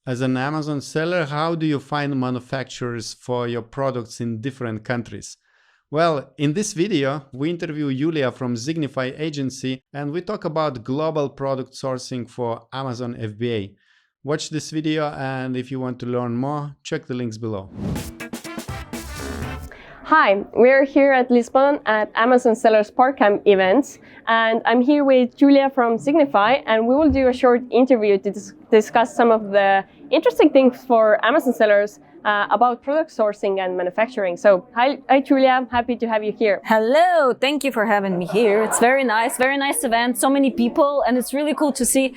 As an Amazon seller, how do you find manufacturers for your products in different countries? Well, in this video, we interview Yuliya from Zignify agency and we talk about global product sourcing for Amazon FBA. Watch this video, and if you want to learn more, check the links below. Hi, we're here at Lisbon at Amazon Sellers Partcamp events, and I'm here with Yuliya from Zignify, and we will do a short interview to discuss some of the interesting things for Amazon sellers about product sourcing and manufacturing. So, hi Yuliya, happy to have you here. Hello, thank you for having me here. It's very nice event, so many people, and it's really cool to see.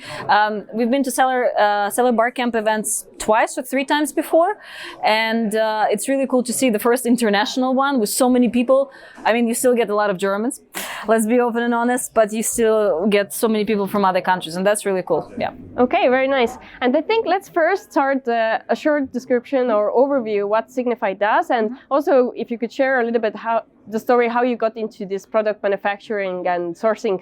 We've been to Seller Barcamp events twice or three times before, and it's really cool to see the first international one with so many people. I mean, you still get a lot of Germans, let's be open and honest, but you still get so many people from other countries, and that's really cool. Yeah. Okay, very nice. And I think let's first start a short description or overview what Zignify does, and also if you could share a little bit how you got into this product manufacturing and sourcing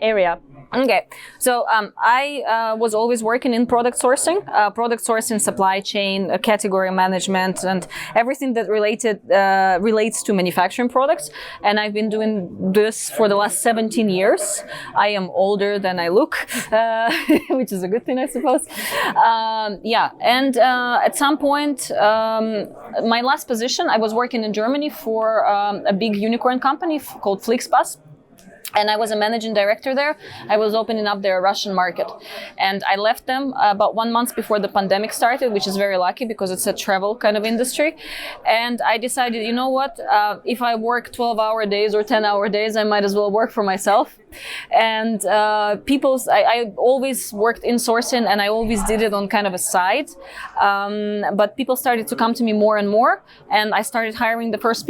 area. Okay, so I was always working in product sourcing, supply chain, category management, and everything that relates to manufacturing products. And I've been doing this for the last 17 years. I am older than I look, which is a good thing, I suppose. At some point, my last position, I was working in Germany for a big unicorn company called Flixbus. And I was a managing director there. I was opening up their Russian market. And I left them about 1 month before the pandemic started, which is very lucky because it's a travel kind of industry. And I decided, you know what, if I work 12-hour days or 10-hour days, I might as well work for myself. And I always worked in sourcing, and I always did it on kind of a side. But people started to come to me more and more, and I started hiring the first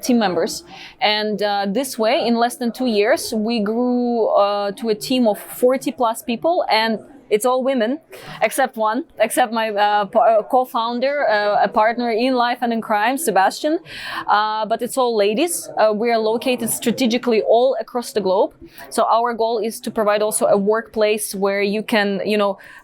team members. And this way, in less than 2 years, we grew to a team of 40 plus people, and it's all women, except my co-founder, a partner in life and in crime, Sebastian. But it's all ladies. We are located strategically all across the globe. So our goal is to provide also a workplace where you can,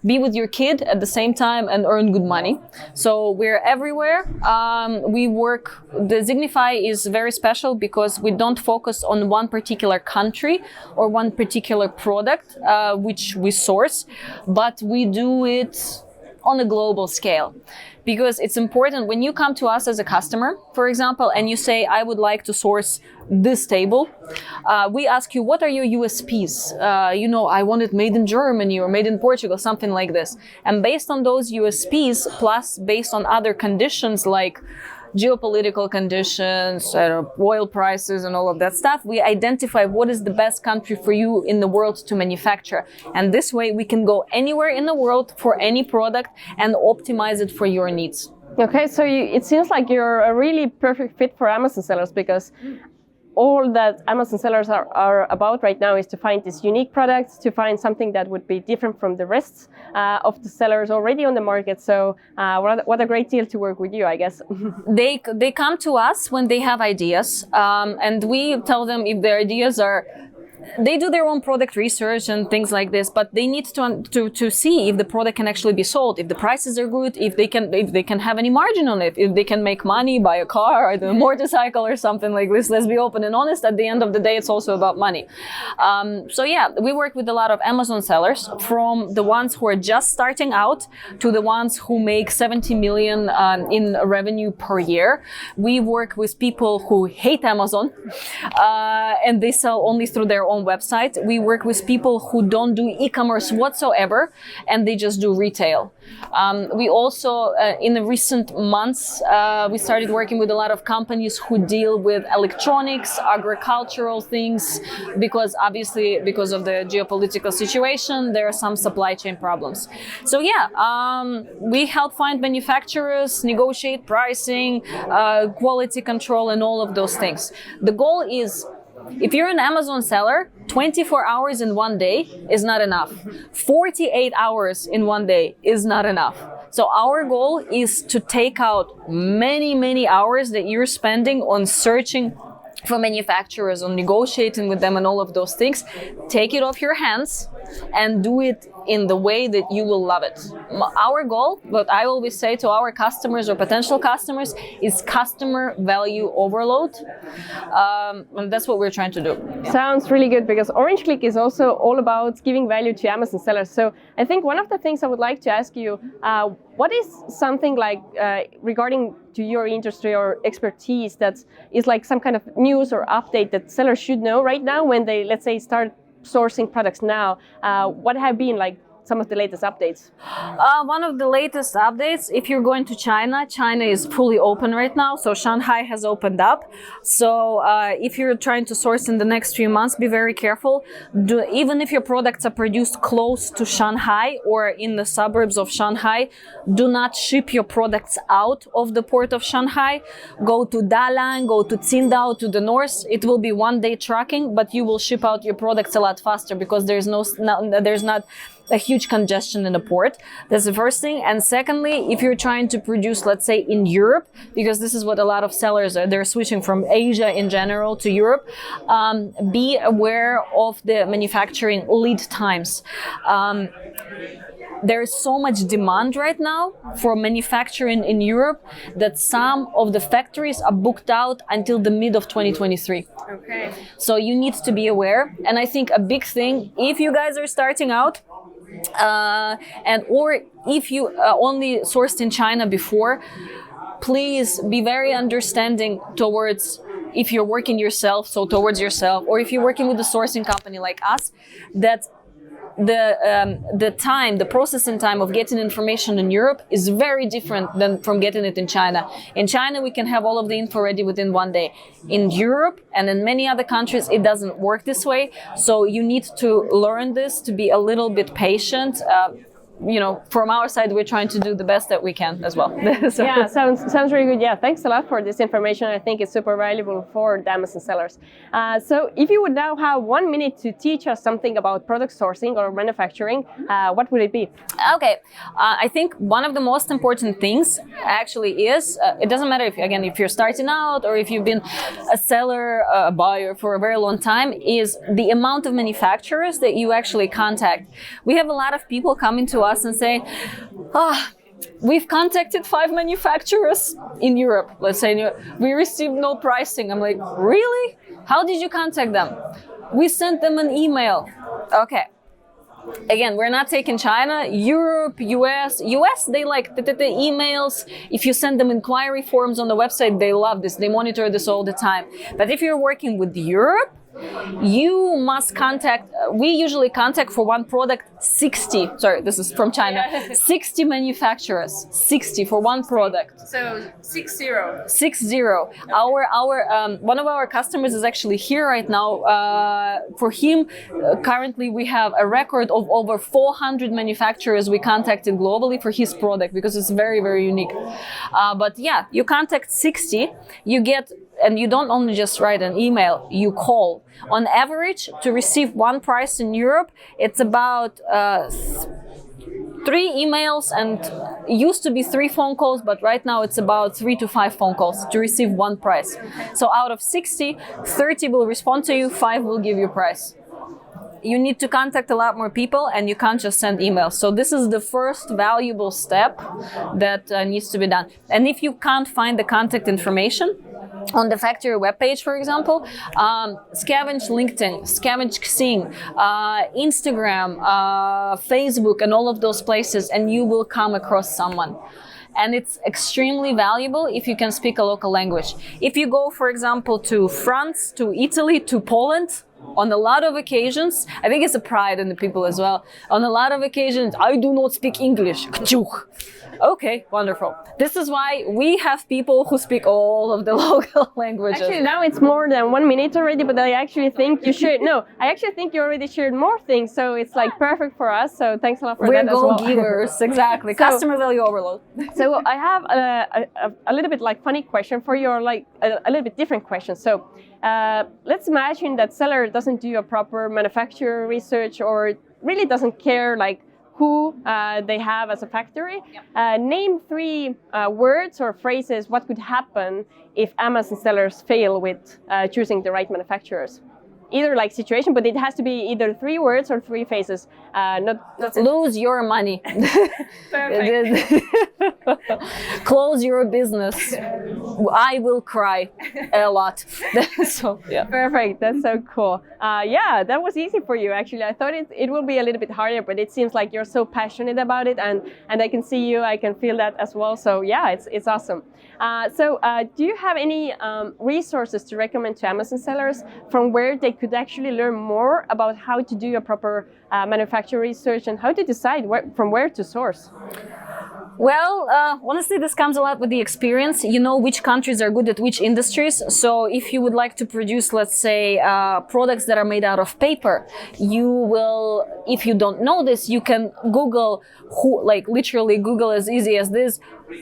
be with your kid at the same time and earn good money. So we're everywhere. The Zignify is very special because we don't focus on one particular country or one particular product, which we source, but we do it on a global scale. Because it's important when you come to us as a customer, for example, and you say, I would like to source this table, we ask you, what are your USPs? I want it made in Germany or made in Portugal, something like this. And based on those USPs, plus based on other conditions like geopolitical conditions, oil prices and all of that stuff, we identify what is the best country for you in the world to manufacture. And this way we can go anywhere in the world for any product and optimize it for your needs. Okay, so it seems like you're a really perfect fit for Amazon sellers, because all that Amazon sellers are about right now is to find these unique products, to find something that would be different from the rest of the sellers already on the market. So what a great deal to work with you, I guess. They come to us when they have ideas, and we tell them if their ideas are... They do their own product research and things like this, but they need to see if the product can actually be sold, if the prices are good, if they can have any margin on it, if they can make money, buy a car or a motorcycle or something like this. Let's be open and honest. At the end of the day, it's also about money. We work with a lot of Amazon sellers, from the ones who are just starting out to the ones who make 70 million in revenue per year. We work with people who hate Amazon and they sell only through their own website. We work with people who don't do e-commerce whatsoever, and they just do retail. We also, in the recent months, we started working with a lot of companies who deal with electronics, agricultural things, because obviously, because of the geopolitical situation, there are some supply chain problems. So we help find manufacturers, negotiate pricing, quality control, and all of those things. The goal is, if you're an Amazon seller, 24 hours in one day is not enough. 48 hours in one day is not enough. So our goal is to take out many hours that you're spending on searching for manufacturers, on negotiating with them and all of those things. Take it off your hands and do it in the way that you will love it. Our goal, what I always say to our customers or potential customers, is customer value overload. And that's what we're trying to do. Yeah. Sounds really good, because OrangeClick is also all about giving value to Amazon sellers. So I think one of the things I would like to ask you, what is something like regarding to your industry or expertise that is like some kind of news or update that sellers should know right now when they, let's say, start sourcing products now? What have been like some of the latest updates? One of the latest updates, if you're going to China, China is fully open right now. So Shanghai has opened up. So if you're trying to source in the next few months, be very careful. Even if your products are produced close to Shanghai or in the suburbs of Shanghai, do not ship your products out of the port of Shanghai. Go to Dalian, go to Qingdao, to the north. It will be 1 day trucking, but you will ship out your products a lot faster because there's not a huge congestion in the port. That's the first thing. And secondly, if you're trying to produce, let's say, in Europe, because this is what a lot of sellers are, they're switching from Asia in general to Europe, be aware of the manufacturing lead times. There is so much demand right now for manufacturing in Europe that some of the factories are booked out until the mid of 2023. Okay. So you need to be aware. And I think a big thing, if you guys are starting out, or if you only sourced in China before, please be very understanding towards, if you're working yourself, so towards yourself, or if you're working with a sourcing company like us, that the processing time of getting information in Europe is very different than from getting it in China. In China, we can have all of the info ready within 1 day. In Europe and in many other countries, it doesn't work this way. So you need to learn this, to be a little bit patient. From our side, we're trying to do the best that we can as well. So. Yeah, sounds really good. Yeah, thanks a lot for this information. I think it's super valuable for the Amazon sellers. So if you would now have 1 minute to teach us something about product sourcing or manufacturing, what would it be? Okay, I think one of the most important things actually is, it doesn't matter if you're starting out or if you've been a seller, a buyer for a very long time, is the amount of manufacturers that you actually contact. We have a lot of people coming to us and say, we've contacted 5 manufacturers in Europe. Let's say we received no pricing. I'm like, really? How did you contact them? We sent them an email. Okay. Again, we're not taking China, Europe, US, they like the emails. If you send them inquiry forms on the website, they love this. They monitor this all the time. But if you're working with Europe, you must contact, we usually contact for one product 60, sorry, this is from China, 60 manufacturers, 60 for one product. So 60. 60. One of our customers is actually here right now. For him, currently we have a record of over 400 manufacturers we contacted globally for his product because it's very, very unique. But yeah, you contact 60, you get, and you don't only just write an email, you call. On average, to receive one price in Europe, it's about 3 emails and used to be 3 phone calls, but right now it's about 3 to 5 phone calls to receive one price. So out of 60, 30 will respond to you, 5 will give you price. You need to contact a lot more people and you can't just send emails. So this is the first valuable step that needs to be done. And if you can't find the contact information on the factory webpage, for example, scavenge LinkedIn, scavenge Xing, Instagram, Facebook, and all of those places, and you will come across someone. And it's extremely valuable if you can speak a local language. If you go, for example, to France, to Italy, to Poland, on a lot of occasions, I think it's a pride in the people as well. On a lot of occasions, I do not speak English. Okay, wonderful. This is why we have people who speak all of the local languages. Actually, now it's more than 1 minute already, but I actually think you should. No, I actually think you already shared more things, so it's like perfect for us. So thanks a lot for that as well. We're go-givers, exactly. Customer value overload. So I have a little bit like funny question for you, or like a little bit different question. So let's imagine that seller doesn't do a proper manufacturer research or really doesn't care like who they have as a factory. Yep. Name 3 words or phrases what could happen if Amazon sellers fail with choosing the right manufacturers. either like situation, but it has to be either 3 words or 3 phases. Not Lose your money. Perfect. Close your business. I will cry a lot. So yeah. Perfect. That's so cool. Yeah, that was easy for you actually. I thought it will be a little bit harder, but it seems like you're so passionate about it, and I can see you. I can feel that as well. So yeah, it's awesome. Do you have any resources to recommend to Amazon sellers from where they could actually learn more about how to do a proper manufacturer research and how to decide from where to source? Well, honestly, this comes a lot with the experience. You know which countries are good at which industries. So if you would like to produce, let's say, products that are made out of paper, you will, if you don't know this, you can Google, literally Google as easy as this,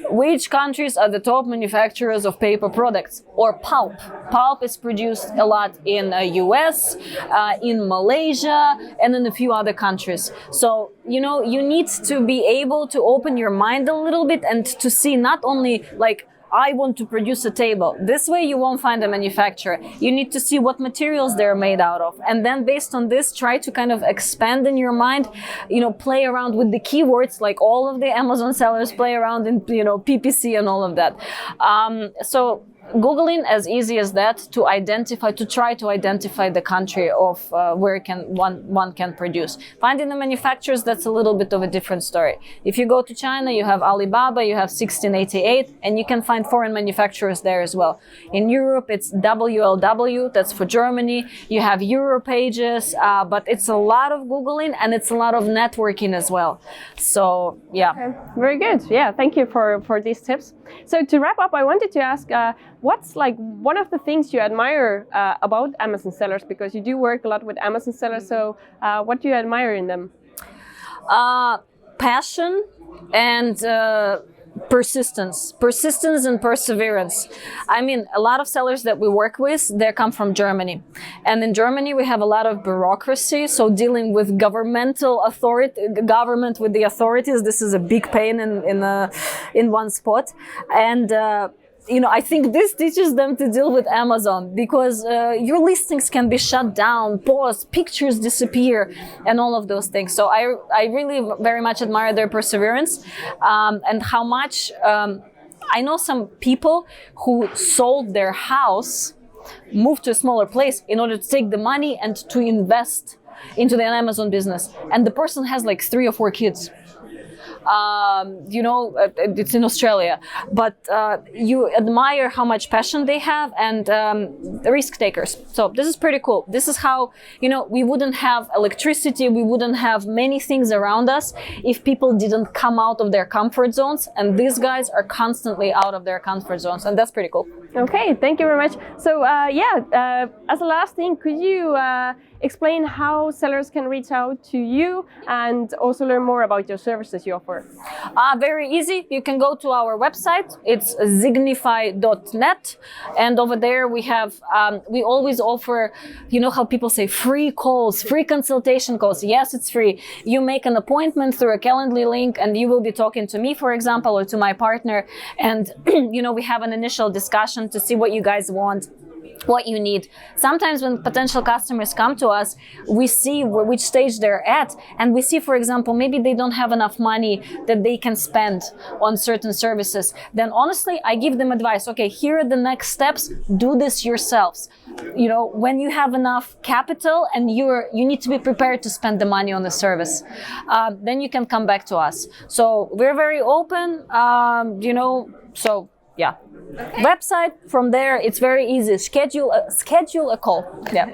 which countries are the top manufacturers of paper products, or pulp. Pulp is produced a lot in US, in Malaysia, and in a few other countries. So, you know, you need to be able to open your mind a little bit and to see not only like, I want to produce a table. This way you won't find a manufacturer. You need to see what materials they're made out of. And then based on this, try to kind of expand in your mind, you know, play around with the keywords like all of the Amazon sellers play around in, you know, PPC and all of that. So Googling as easy as that to try to identify the country of where one can produce. Finding the manufacturers, that's a little bit of a different story. If you go to China, you have Alibaba, you have 1688, and you can find foreign manufacturers there as well. In Europe, it's WLW, that's for Germany. You have Europages, but it's a lot of Googling and it's a lot of networking as well. So, yeah. Okay. Very good. Yeah, thank you for these tips. So to wrap up, I wanted to ask, what's like one of the things you admire about Amazon sellers, because you do work a lot with Amazon sellers. So what do you admire in them? Passion and persistence and perseverance. I mean, a lot of sellers that we work with, they come from Germany, and in Germany we have a lot of bureaucracy. So dealing with government with the authorities, this is a big pain in one spot. And you know, I think this teaches them to deal with Amazon, because your listings can be shut down, paused, pictures disappear, and all of those things. So I really very much admire their perseverance, and how much I know some people who sold their house, moved to a smaller place in order to take the money and to invest into the Amazon business. And the person has like 3 or 4 kids. You know, it's in Australia, but you admire how much passion they have, and risk takers. So this is pretty cool. This is how, you know, we wouldn't have electricity, we wouldn't have many things around us if people didn't come out of their comfort zones, and these guys are constantly out of their comfort zones, and that's pretty cool. Okay, thank you very much. So as a last thing, could you explain how sellers can reach out to you and also learn more about your services you offer? Very easy. You can go to our website. It's zignify.net, and over there we have we always offer, you know how people say, free calls, free consultation calls. Yes, it's free. You make an appointment through a Calendly link, and you will be talking to me, for example, or to my partner, and you know, we have an initial discussion to see what you guys want, what you need. Sometimes when potential customers come to us, we see which stage they're at, and we see, for example, maybe they don't have enough money that they can spend on certain services. Then honestly, I give them advice. Okay, here are the next steps. Do this yourselves. You know, when you have enough capital and you need to be prepared to spend the money on the service, then you can come back to us. So we're very open, you know, so yeah. Okay. Website, from there it's very easy. Schedule a call. Yeah.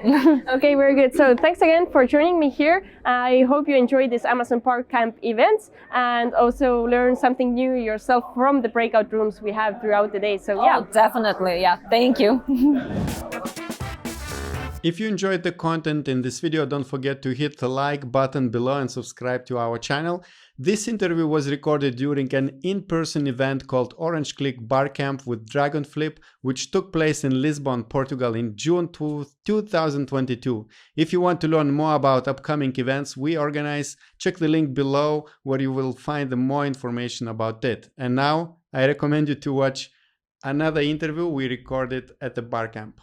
Okay, very good. So thanks again for joining me here. I hope you enjoyed this Amazon Park Camp event and also learn something new yourself from the breakout rooms we have throughout the day. So yeah, definitely. Yeah, thank you. If you enjoyed the content in this video, don't forget to hit the like button below and subscribe to our channel. This interview was recorded during an in-person event called Orange Click Barcamp with Dragonflip, which took place in Lisbon, Portugal in June 2022. If you want to learn more about upcoming events we organize, check the link below where you will find more information about it. And now I recommend you to watch another interview we recorded at the Barcamp.